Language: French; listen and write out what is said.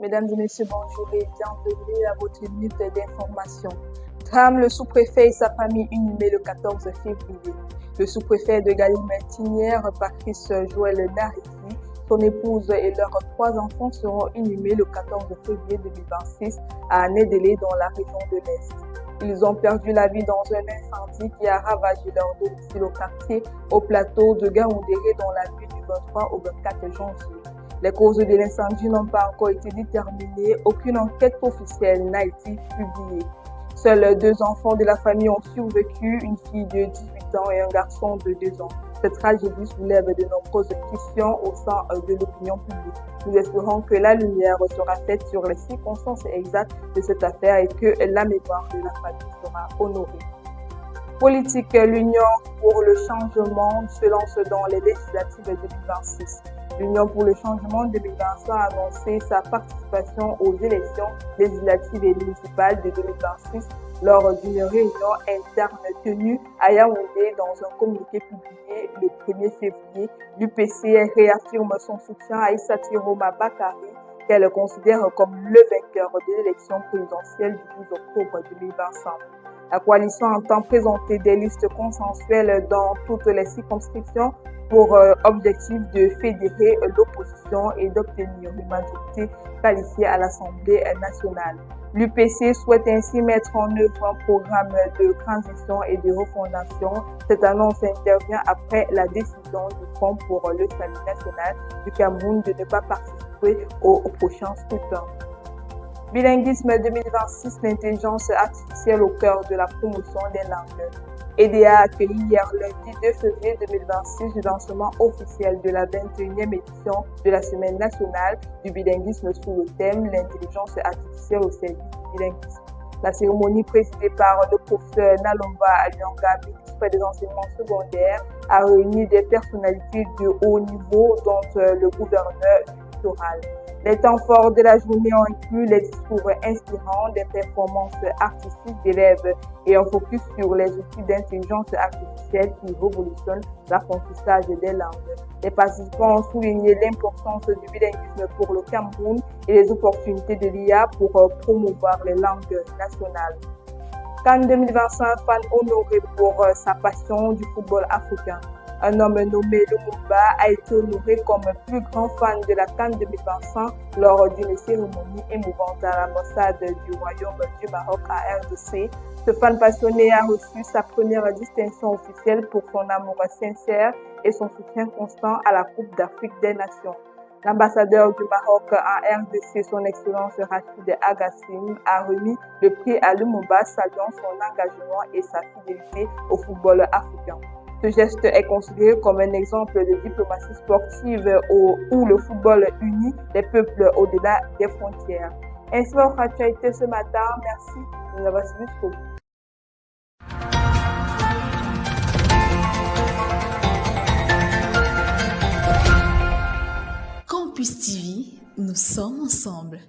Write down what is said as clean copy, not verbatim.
Mesdames et messieurs, bonjour et bienvenue à votre minute d'information. Drame, le sous-préfet et sa famille inhumés le 14 février. Le sous-préfet de Gallimard-Tinière, Patrice Joël Nariti, son épouse et leurs 3 enfants seront inhumés le 14 février 2026 à Nédélé dans la région de l'Est. Ils ont perdu la vie dans un incendie qui a ravagé leur domicile au quartier au plateau de Gaoundéré dans la nuit du 23 au 24 janvier. Les causes de l'incendie n'ont pas encore été déterminées. Aucune enquête officielle n'a été publiée. Seuls 2 enfants de la famille ont survécu, une fille de 18 ans et un garçon de 2 ans. Cette tragédie soulève de nombreuses questions au sein de l'opinion publique. Nous espérons que la lumière sera faite sur les circonstances exactes de cette affaire et que la mémoire de la famille sera honorée. Politique, l'Union pour le changement se lance dans les législatives 2026. L'Union pour le changement 2025 a annoncé sa participation aux élections législatives et municipales de 2026 lors d'une réunion interne tenue à Yaoundé. Dans un communiqué publié le 1er février, l'UPC réaffirme son soutien à Issati Roma Bakari, qu'elle considère comme le vainqueur de l'élection présidentielle du 12 octobre 2025. La coalition entend présenter des listes consensuelles dans toutes les circonscriptions pour objectif de fédérer l'opposition et d'obtenir une majorité qualifiée à l'Assemblée nationale. L'UPC souhaite ainsi mettre en œuvre un programme de transition et de refondation. Cette annonce intervient après la décision du Front pour le salut national du Cameroun de ne pas participer au prochain scrutin. Bilinguisme 2026, l'intelligence artificielle au cœur de la promotion des langues. EDA a accueilli hier lundi 2 février 2026 le lancement officiel de la 21e édition de la Semaine nationale du bilinguisme sous le thème l'intelligence artificielle au service du bilinguisme. La cérémonie présidée par le professeur Nalomba Alianga, ministre des enseignements secondaires, a réuni des personnalités de haut niveau dont le gouverneur du littoral. Les temps forts de la journée ont inclus les discours inspirants, des performances artistiques d'élèves et un focus sur les outils d'intelligence artificielle qui révolutionnent l'apprentissage des langues. Les participants ont souligné l'importance du bilinguisme pour le Cameroun et les opportunités de l'IA pour promouvoir les langues nationales. CAN 2025, fan honoré pour sa passion du football africain. Un homme nommé Lumumba a été honoré comme plus grand fan de la CAN 2025 lors d'une cérémonie émouvante à l'ambassade du Royaume du Maroc à RDC. Ce fan passionné a reçu sa première distinction officielle pour son amour sincère et son soutien constant à la Coupe d'Afrique des Nations. L'ambassadeur du Maroc en RDC, son Excellence Rachid Agassim, a remis le prix à Lumumba, saluant son engagement et sa fidélité au football africain. Ce geste est considéré comme un exemple de diplomatie sportive où le football unit les peuples au-delà des frontières. Ainsi votre actualité ce matin. Merci de nous avoir suivis jusqu'au bout. Campus TV, nous sommes ensemble.